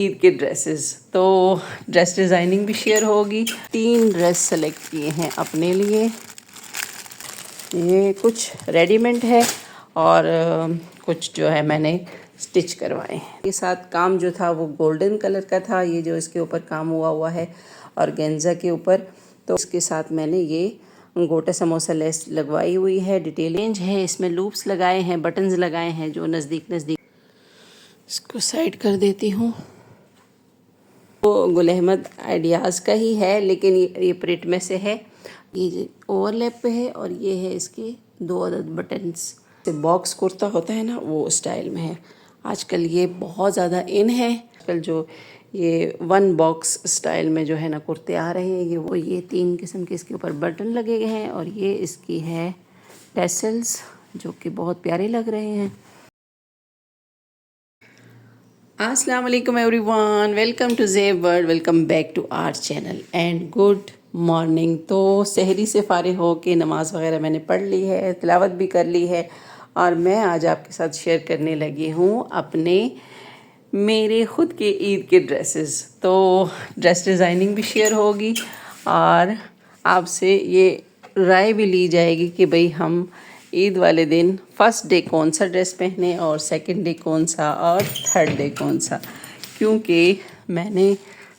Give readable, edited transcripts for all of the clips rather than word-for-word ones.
ईद के ड्रेसेस, तो dress designing भी शेयर होगी। 3 ड्रेस सेलेक्ट किए हैं अपने लिए। ये कुछ रेडीमेड है और कुछ जो है मैंने स्टिच करवाए हैं। ये साथ काम जो था वो गोल्डन कलर का था, ये जो इसके ऊपर काम हुआ है और गेंजा के ऊपर। तो इसके साथ मैंने ये गोटा समोसा लेस लगवाई हुई है। डिटेलिंग है, इसमें लूप्स लगाए हैं, बटन्स लगाए हैं जो नज़दीक नज़दीक। इसको साइड कर देती हूँ। वो गुल अहमद आइडियाज़ का ही है, लेकिन ये प्रिंट में से है। ये ओवरलैप पे है और ये है इसके 2 अदद बटन्स। बॉक्स कुर्ता होता है ना, वो स्टाइल में है। आजकल ये बहुत ज़्यादा इन है। आजकल जो ये 1 बॉक्स स्टाइल में जो है ना कुर्ते आ रहे हैं, ये 3 किस्म के इसके ऊपर बटन लगे गए हैं और ये इसकी है टेसल्स, जो कि बहुत प्यारे लग रहे हैं। अस्सलाम वालेकुम everyone, welcome to Zeb world, welcome back to our channel and good morning. तो सहरी से फ़ारिग हो के नमाज़ वगैरह मैंने पढ़ ली है, तिलावत भी कर ली है और मैं आज आपके साथ शेयर करने लगी हूँ अपने मेरे ख़ुद के ईद के ड्रेसेस। तो ड्रेस डिज़ाइनिंग भी शेयर होगी और आपसे ये राय भी ली जाएगी कि भाई हम ईद वाले दिन फर्स्ट डे कौन सा ड्रेस पहने और सेकंड डे कौन सा और थर्ड डे कौन सा, क्योंकि मैंने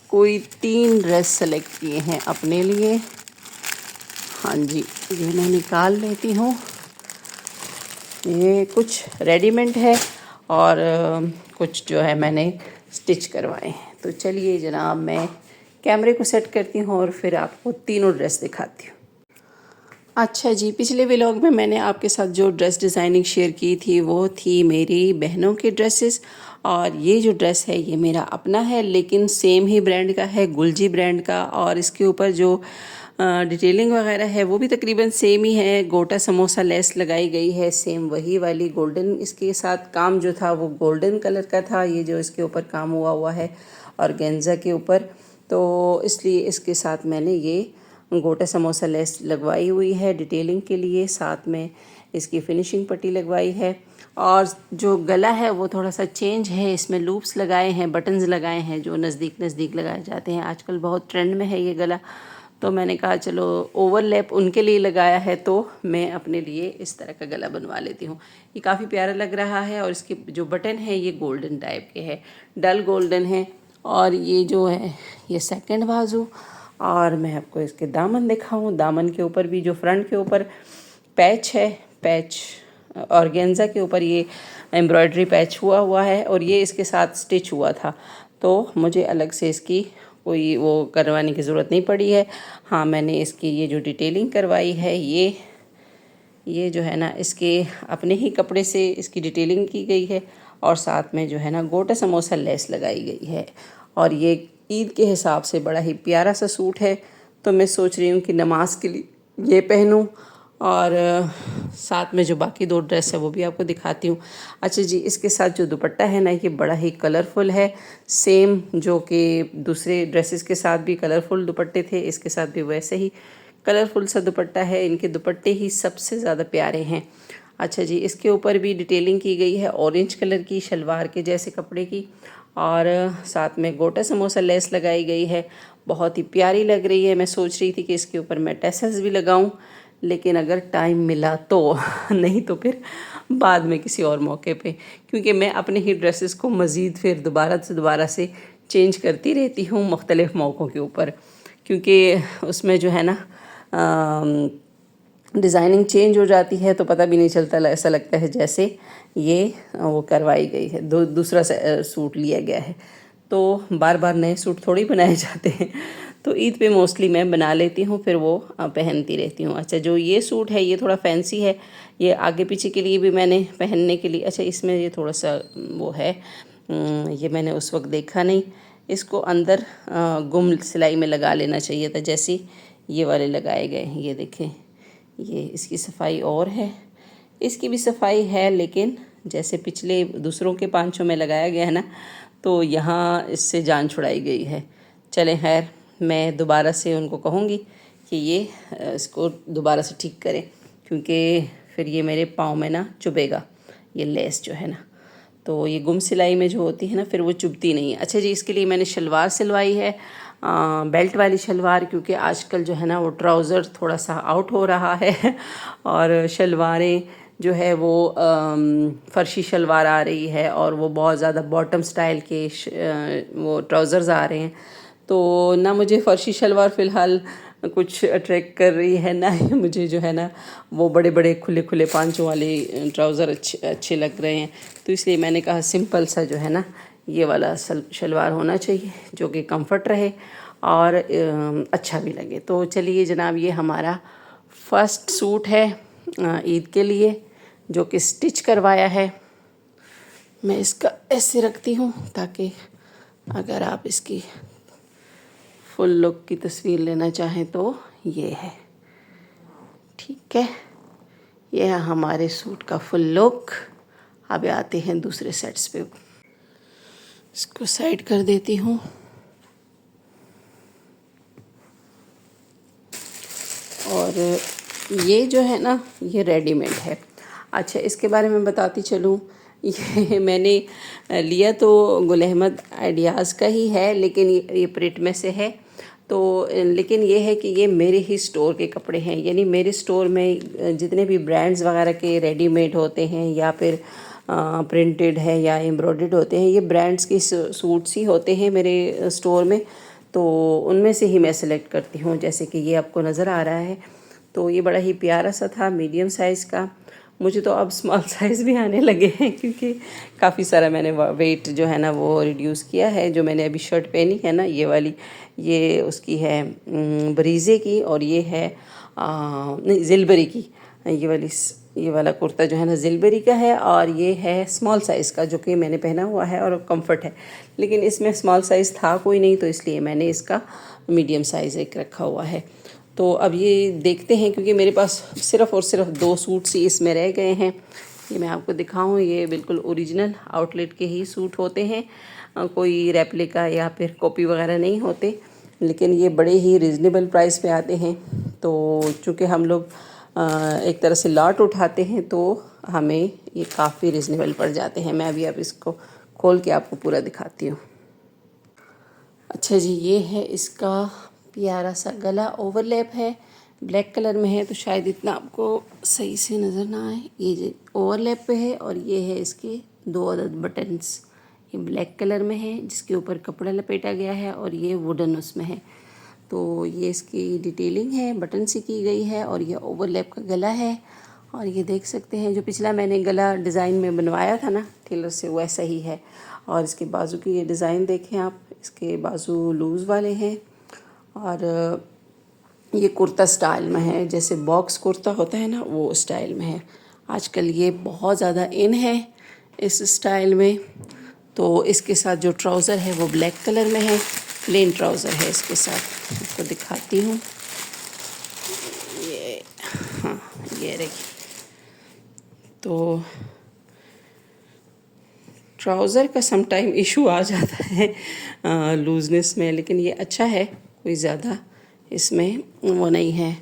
कोई 3 ड्रेस सेलेक्ट किए हैं अपने लिए। हाँ जी, ये मैं निकाल लेती हूँ। ये कुछ रेडीमेड है और कुछ जो है मैंने स्टिच करवाए हैं। तो चलिए जनाब, मैं कैमरे को सेट करती हूँ और फिर आपको तीनों ड्रेस दिखाती हूँ। अच्छा जी, पिछले व्लॉग में मैंने आपके साथ जो ड्रेस डिज़ाइनिंग शेयर की थी वो थी मेरी बहनों के ड्रेसेस, और ये जो ड्रेस है ये मेरा अपना है, लेकिन सेम ही ब्रांड का है, गुलजी ब्रांड का। और इसके ऊपर जो डिटेलिंग वगैरह है वो भी तकरीबन सेम ही है। गोटा समोसा लेस लगाई गई है, सेम वही वाली गोल्डन। इसके साथ काम जो था वो गोल्डन कलर का था, ये जो इसके ऊपर काम हुआ है और गेंजा के ऊपर। तो इसलिए इसके साथ मैंने ये गोटा समोसा लेस लगवाई हुई है डिटेलिंग के लिए, साथ में इसकी फिनिशिंग पट्टी लगवाई है। और जो गला है वो थोड़ा सा चेंज है, इसमें लूप्स लगाए हैं, बटन्स लगाए हैं जो नज़दीक नज़दीक लगाए जाते हैं। आजकल बहुत ट्रेंड में है ये गला, तो मैंने कहा चलो ओवरलैप उनके लिए लगाया है तो मैं अपने लिए इस तरह का गला बनवा लेती हूँ। ये काफ़ी प्यारा लग रहा है और इसके जो बटन है ये गोल्डन टाइप के है, डल गोल्डन है। और ये जो है ये सेकंड बाजू। और मैं आपको इसके दामन दिखाऊं, दामन के ऊपर भी जो फ्रंट के ऊपर पैच है, पैच ऑर्गेन्जा के ऊपर ये एम्ब्रॉयडरी पैच हुआ है और ये इसके साथ स्टिच हुआ था, तो मुझे अलग से इसकी कोई वो करवाने की ज़रूरत नहीं पड़ी है। हाँ, मैंने इसकी ये जो डिटेलिंग करवाई है ये जो है ना इसके अपने ही कपड़े से इसकी डिटेलिंग की गई है और साथ में जो है ना गोटा समोसा लेस लगाई गई है। और ये ईद के हिसाब से बड़ा ही प्यारा सा सूट है, तो मैं सोच रही हूँ कि नमाज के लिए ये पहनूँ और साथ में जो बाकी 2 ड्रेस है वो भी आपको दिखाती हूँ। अच्छा जी, इसके साथ जो दुपट्टा है ना ये बड़ा ही कलरफुल है, सेम जो कि दूसरे ड्रेसेस के साथ भी कलरफुल दुपट्टे थे, इसके साथ भी वैसे ही कलरफुल सा दुपट्टा है। इनके दुपट्टे ही सबसे ज़्यादा प्यारे हैं। अच्छा जी, इसके ऊपर भी डिटेलिंग की गई है ऑरेंज कलर की शलवार के जैसे कपड़े की, और साथ में गोटा समोसा लेस लगाई गई है, बहुत ही प्यारी लग रही है। मैं सोच रही थी कि इसके ऊपर मैं टेसल्स भी लगाऊं, लेकिन अगर टाइम मिला तो नहीं तो फिर बाद में किसी और मौके पे, क्योंकि मैं अपने ही ड्रेसेस को मज़ीद फिर दोबारा से चेंज करती रहती हूँ मुख्तलिफ़ मौक़ों के ऊपर, क्योंकि उसमें जो है ना डिज़ाइनिंग चेंज हो जाती है तो पता भी नहीं चलता, ऐसा लगता है जैसे ये वो करवाई गई है, दूसरा सूट लिया गया है। तो बार बार नए सूट थोड़ी बनाए जाते हैं, तो ईद पे मोस्टली मैं बना लेती हूँ, फिर वो पहनती रहती हूँ। अच्छा, जो ये सूट है ये थोड़ा फैंसी है, ये आगे पीछे के लिए भी मैंने पहनने के लिए। अच्छा, इसमें ये थोड़ा सा वो है, ये मैंने उस वक्त देखा नहीं, इसको अंदर गुम सिलाई में लगा लेना चाहिए था, जैसे ये वाले लगाए गए हैं। ये देखें, ये इसकी सफाई और है, इसकी भी सफाई है, लेकिन जैसे पिछले दूसरों के पांचों में लगाया गया है ना, तो यहाँ इससे जान छुड़ाई गई है। चलें खैर, मैं दोबारा से उनको कहूँगी कि ये इसको दोबारा से ठीक करें, क्योंकि फिर ये मेरे पाँव में ना चुभेगा ये लेस जो है ना। तो ये गुम सिलाई में जो होती है ना फिर वो चुभती नहीं है। अच्छा जी, इसके लिए मैंने शलवार सिलवाई है, बेल्ट वाली शलवार, क्योंकि आजकल जो है ना वो ट्राउज़र थोड़ा सा आउट हो रहा है और शलवारें जो है वो फर्शी शलवार आ रही है और वो बहुत ज़्यादा बॉटम स्टाइल के वो ट्राउज़र्स आ रहे हैं। तो ना मुझे फ़र्शी शलवार फ़िलहाल कुछ अट्रैक्ट कर रही है, ना ही मुझे जो है ना वो बड़े बड़े खुले खुले पांचों वाले ट्राउज़र अच्छे लग रहे हैं। तो इसलिए मैंने कहा सिंपल सा जो है ना ये वाला शलवार होना चाहिए जो कि कंफर्ट रहे और अच्छा भी लगे। तो चलिए जनाब, ये हमारा फर्स्ट सूट है ईद के लिए, जो कि स्टिच करवाया है। मैं इसका ऐसे रखती हूँ ताकि अगर आप इसकी फुल लुक की तस्वीर लेना चाहें तो ये है। ठीक है, ये है हमारे सूट का फुल लुक। अब आते हैं दूसरे सेट्स पे। इसको साइड कर देती हूँ। और ये जो है ना ये रेडीमेड है। अच्छा, इसके बारे में बताती चलूँ, ये मैंने लिया तो गुल अहमद आइडियाज़ का ही है, लेकिन ये प्रिंट में से है। तो लेकिन ये है कि ये मेरे ही स्टोर के कपड़े हैं, यानी मेरे स्टोर में जितने भी ब्रांड्स वगैरह के रेडीमेड होते हैं या फिर प्रिंटेड है या एम्ब्रॉयडर्ड होते हैं, ये ब्रांड्स के सूट्स ही होते हैं मेरे स्टोर में। तो उनमें से ही मैं सिलेक्ट करती हूँ। जैसे कि ये आपको नज़र आ रहा है, तो ये बड़ा ही प्यारा सा था, मीडियम साइज़ का। मुझे तो अब स्मॉल साइज़ भी आने लगे हैं क्योंकि काफ़ी सारा मैंने वेट जो है ना वो रिड्यूस किया है। जो मैंने अभी शर्ट पहनी है ना ये वाली, ये उसकी है बरीज़े की, और ये है नहीं ज़िलबरी की। ये वाला कुर्ता जो है ना ज़िलबरी का है, और ये है स्मॉल साइज़ का जो कि मैंने पहना हुआ है और कंफर्ट है। लेकिन इसमें स्मॉल साइज़ था कोई नहीं, तो इसलिए मैंने इसका मीडियम साइज़ एक रखा हुआ है। तो अब ये देखते हैं, क्योंकि मेरे पास सिर्फ़ और सिर्फ 2 सूट्स ही इसमें रह गए हैं। ये मैं आपको दिखाऊं, ये बिल्कुल ओरिजिनल आउटलेट के ही सूट होते हैं, कोई रेप्लिका या फिर कॉपी वगैरह नहीं होते। लेकिन ये बड़े ही रिजनेबल प्राइस पे आते हैं। तो चूँकि हम लोग एक तरह से लॉट उठाते हैं तो हमें ये काफ़ी रिजनेबल पड़ जाते हैं। मैं अभी अब इसको खोल के आपको पूरा दिखाती हूँ। अच्छा जी, ये है इसका प्यारा सा गला, ओवरलैप है, ब्लैक कलर में है तो शायद इतना आपको सही से नज़र ना आए। ये ओवरलैप पे है और ये है इसके 2 अदद बटन्स। ये ब्लैक कलर में है जिसके ऊपर कपड़ा लपेटा गया है, और ये वुडन उसमें है। तो ये इसकी डिटेलिंग है, बटन से की गई है, और ये ओवरलैप का गला है। और ये देख सकते हैं जो पिछला मैंने गला डिज़ाइन में बनवाया था ना टेलर से, वैसा ही है। और इसके बाजू की ये डिज़ाइन देखें आप, इसके बाजू लूज़ वाले हैं, और ये कुर्ता स्टाइल में है, जैसे बॉक्स कुर्ता होता है ना वो स्टाइल में है। आजकल ये बहुत ज़्यादा इन है इस स्टाइल में। तो इसके साथ जो ट्राउज़र है वो ब्लैक कलर में है, प्लेन ट्राउज़र है इसके साथ। आपको दिखाती हूँ, ये हाँ ये रही। तो ट्राउज़र का सम टाइम इशू आ जाता है लूजनेस में, लेकिन ये अच्छा है, कोई ज़्यादा इसमें वो नहीं है,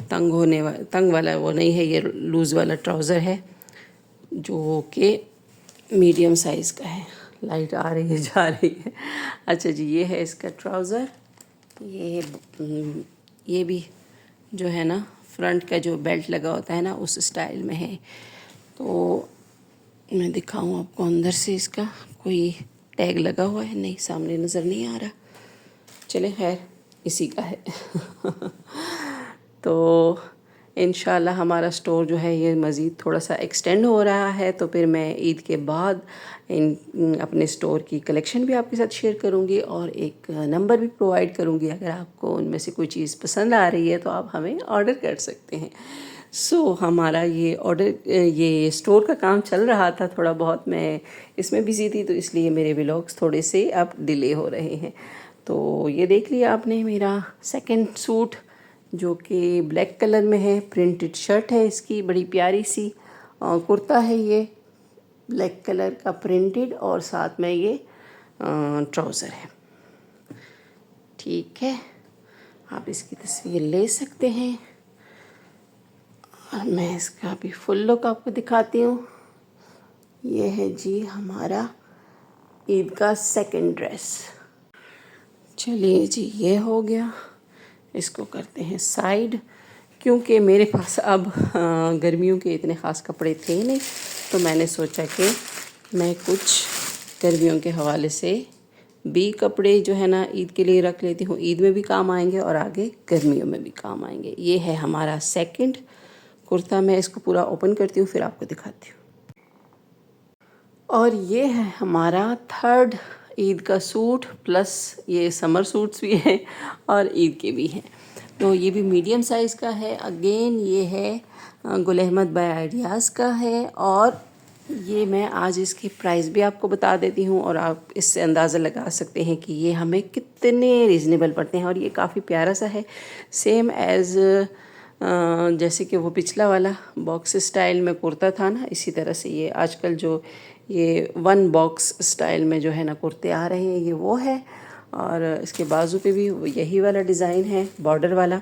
तंग वाला वो नहीं है। ये लूज़ वाला ट्राउज़र है जो कि मीडियम साइज़ का है। लाइट आ रही है जा रही है। अच्छा जी, ये है इसका ट्राउज़र। ये भी जो है ना फ्रंट का जो बेल्ट लगा होता है ना उस स्टाइल में है। तो मैं दिखाऊं आपको अंदर से, इसका कोई टैग लगा हुआ है नहीं, सामने नज़र नहीं आ रहा, चले खैर इसी का है। तो इंशाल्लाह हमारा स्टोर जो है ये मज़ीद थोड़ा सा एक्सटेंड हो रहा है, तो फिर मैं ईद के बाद अपने स्टोर की कलेक्शन भी आपके साथ शेयर करूंगी और एक नंबर भी प्रोवाइड करूंगी। अगर आपको उनमें से कोई चीज़ पसंद आ रही है तो आप हमें ऑर्डर कर सकते हैं। हमारा ये स्टोर का काम चल रहा था, थोड़ा बहुत मैं इसमें बिज़ी थी, तो इसलिए मेरे व्लॉग्स थोड़े से अब डिले हो रहे हैं। तो ये देख लिया आपने मेरा सेकंड सूट, जो कि ब्लैक कलर में है, प्रिंटेड शर्ट है इसकी बड़ी प्यारी सी, कुर्ता है ये ब्लैक कलर का प्रिंटेड, और साथ में ये ट्राउज़र है। ठीक है, आप इसकी तस्वीर ले सकते हैं। और मैं इसका अभी फुल लुक आपको दिखाती हूँ। ये है जी हमारा ईद का सेकंड ड्रेस। चलिए जी ये हो गया, इसको करते हैं साइड, क्योंकि मेरे पास अब गर्मियों के इतने ख़ास कपड़े थे नहीं, तो मैंने सोचा कि मैं कुछ गर्मियों के हवाले से भी कपड़े जो है ना ईद के लिए रख लेती हूँ। ईद में भी काम आएंगे और आगे गर्मियों में भी काम आएंगे। ये है हमारा सेकंड कुर्ता। मैं इसको पूरा ओपन करती हूँ फिर आपको दिखाती हूँ। और ये है हमारा थर्ड ईद का सूट, प्लस ये समर सूट्स भी हैं और ईद के भी हैं। तो ये भी मीडियम साइज़ का है। अगेन ये है गुल अहमद बाय आइडियाज़ का है, और ये मैं आज इसकी प्राइस भी आपको बता देती हूँ और आप इससे अंदाज़ा लगा सकते हैं कि ये हमें कितने रीज़नेबल पड़ते हैं। और ये काफ़ी प्यारा सा है, सेम एज़ जैसे कि वो पिछला वाला बॉक्स स्टाइल में कुर्ता था ना, इसी तरह से ये आजकल जो ये वन बॉक्स स्टाइल में जो है ना कुर्ते आ रहे हैं, ये वो है। और इसके बाजू पे भी यही वाला डिज़ाइन है, बॉर्डर वाला।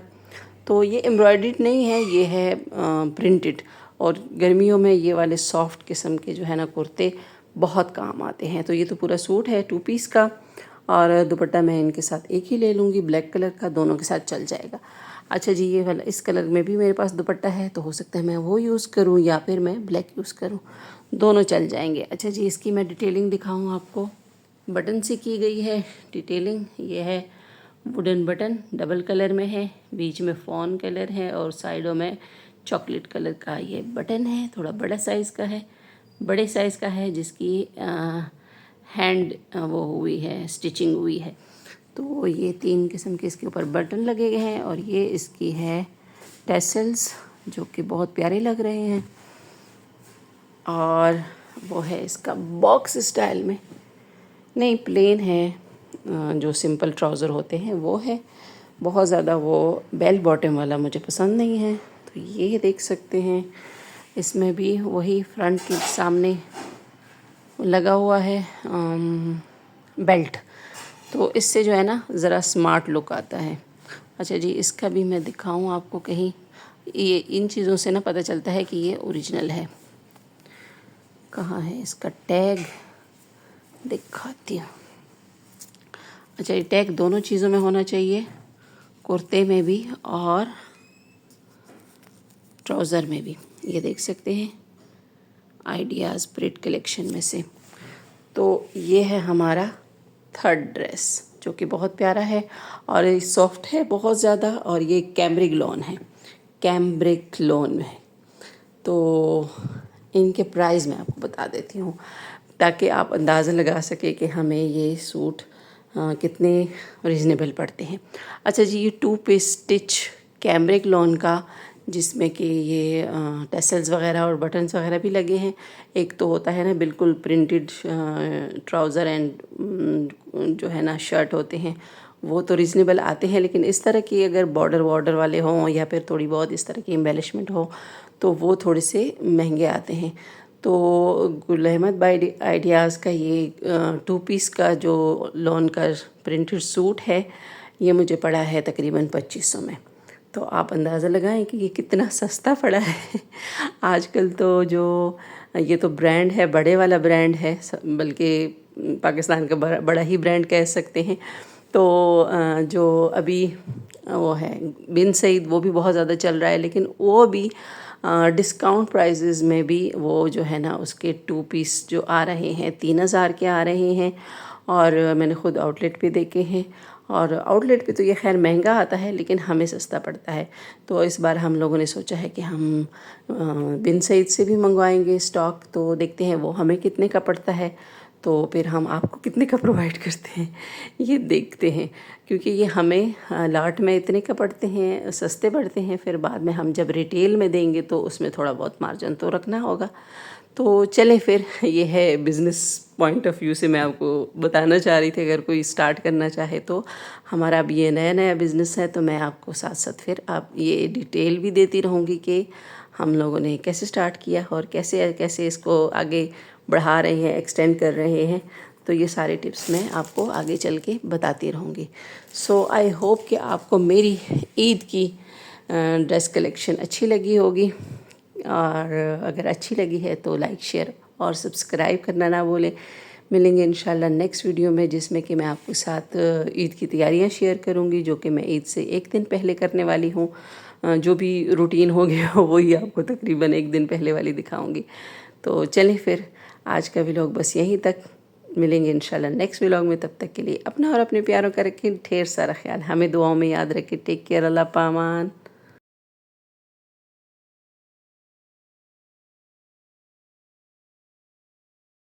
तो ये एम्ब्रॉयडर्ड नहीं है, ये है प्रिंटेड। और गर्मियों में ये वाले सॉफ्ट किस्म के जो है ना कुर्ते बहुत काम आते हैं। तो ये तो पूरा सूट है 2 पीस का, और दुपट्टा मैं इनके साथ एक ही ले लूँगी, ब्लैक कलर का, दोनों के साथ चल जाएगा। अच्छा जी, ये वाला इस कलर में भी मेरे पास दुपट्टा है, तो हो सकता है मैं वो यूज़ करूँ या फिर मैं ब्लैक यूज़ करूँ, दोनों चल जाएंगे। अच्छा जी, इसकी मैं डिटेलिंग दिखाऊँ आपको। बटन से की गई है डिटेलिंग। ये है वुडन बटन, डबल कलर में है, बीच में फॉन कलर है और साइडों में चॉकलेट कलर का ये बटन है। थोड़ा बड़ा साइज़ का है, बड़े साइज़ का है, जिसकी हैंड वो हुई है, स्टिचिंग हुई है। तो ये 3 किस्म के इसके ऊपर बटन लगे गए हैं, और ये इसकी है टेसल्स, जो कि बहुत प्यारे लग रहे हैं। और वो है इसका बॉक्स स्टाइल में, नहीं प्लेन है, जो सिंपल ट्राउज़र होते हैं वो है। बहुत ज़्यादा वो बेल बॉटम वाला मुझे पसंद नहीं है। तो ये देख सकते हैं, इसमें भी वही फ्रंट के सामने लगा हुआ है बेल्ट, तो इससे जो है ना ज़रा स्मार्ट लुक आता है। अच्छा जी, इसका भी मैं दिखाऊं आपको कहीं, ये इन चीज़ों से ना पता चलता है कि ये ओरिजिनल है। कहाँ है इसका टैग, दिखाती हूँ। अच्छा, ये टैग दोनों चीज़ों में होना चाहिए, कुर्ते में भी और ट्राउज़र में भी। ये देख सकते हैं आइडियाज़ प्रिंट कलेक्शन में से। तो ये है हमारा थर्ड ड्रेस, जो कि बहुत प्यारा है और ये सॉफ्ट है बहुत ज़्यादा, और ये कैम्ब्रिक लॉन है, कैम्ब्रिक लॉन है। तो इनके प्राइस मैं आपको बता देती हूँ, ताकि आप अंदाज़ा लगा सके कि हमें ये सूट कितने रीज़नेबल पड़ते हैं। अच्छा जी, ये 2 पीस स्टिच कैम्ब्रिक लॉन का, जिसमें कि ये टेसल्स वगैरह और बटन्स वगैरह भी लगे हैं। एक तो होता है ना बिल्कुल प्रिंटेड ट्राउज़र एंड जो है ना शर्ट होते हैं, वो तो रीज़नेबल आते हैं, लेकिन इस तरह की अगर बॉर्डर वाले हों या फिर थोड़ी बहुत इस तरह की एम्बेलिशमेंट हो, तो वो थोड़े से महंगे आते हैं। तो गुल अहमद बाय आइडियाज़ का ये 2 पीस का जो लॉन का प्रिंटेड सूट है, ये मुझे पड़ा है तकरीबन 2500 में। तो आप अंदाज़ा लगाएं कि ये कितना सस्ता पड़ा है। आजकल तो जो ये तो ब्रांड है, बड़े वाला ब्रांड है, बल्कि पाकिस्तान का बड़ा ही ब्रांड कह सकते हैं। तो जो अभी वो है बिन सईद, वो भी बहुत ज़्यादा चल रहा है, लेकिन वो भी डिस्काउंट प्राइजेज़ में भी वो जो है ना उसके 2 पीस जो आ रहे हैं 3000 के आ रहे हैं। और मैंने ख़ुद आउटलेट पे देखे हैं, और आउटलेट पे तो ये खैर महंगा आता है, लेकिन हमें सस्ता पड़ता है। तो इस बार हम लोगों ने सोचा है कि हम बिन सईद से भी मंगवाएंगे स्टॉक, तो देखते हैं वो हमें कितने का पड़ता है, तो फिर हम आपको कितने का प्रोवाइड करते हैं ये देखते हैं। क्योंकि ये हमें लाट में इतने का पड़ते हैं, सस्ते पड़ते हैं, फिर बाद में हम जब रिटेल में देंगे तो उसमें थोड़ा बहुत मार्जिन तो रखना होगा। तो चलें फिर, ये है बिज़नेस पॉइंट ऑफ व्यू से मैं आपको बताना चाह रही थी। अगर कोई स्टार्ट करना चाहे तो हमारा अब ये नया बिज़नेस है, तो मैं आपको साथ साथ फिर आप ये डिटेल भी देती रहूँगी कि हम लोगों ने कैसे स्टार्ट किया और कैसे कैसे इसको आगे बढ़ा रहे हैं, एक्सटेंड कर रहे हैं। तो ये सारे टिप्स मैं आपको आगे चल के बताती रहूँगी। सो आई होप कि आपको मेरी ईद की ड्रेस कलेक्शन अच्छी लगी होगी, और अगर अच्छी लगी है तो लाइक शेयर और सब्सक्राइब करना ना भूलें। मिलेंगे इंशाल्लाह नेक्स्ट वीडियो में, जिसमें कि मैं आपके साथ ईद की तैयारियां शेयर करूंगी, जो कि मैं ईद से एक दिन पहले करने वाली हूँ। जो भी रूटीन हो गया वही आपको तकरीबन एक दिन पहले वाली दिखाऊंगी। तो चलें फिर, आज का व्लॉग बस यहीं तक। मिलेंगे इंशाल्लाह नेक्स्ट व्लॉग में, तब तक के लिए अपना और अपने प्यारों का रखें ढेर सारा ख्याल, हमें दुआओं में याद रखें। टेक केयर, अल्लाह पामान।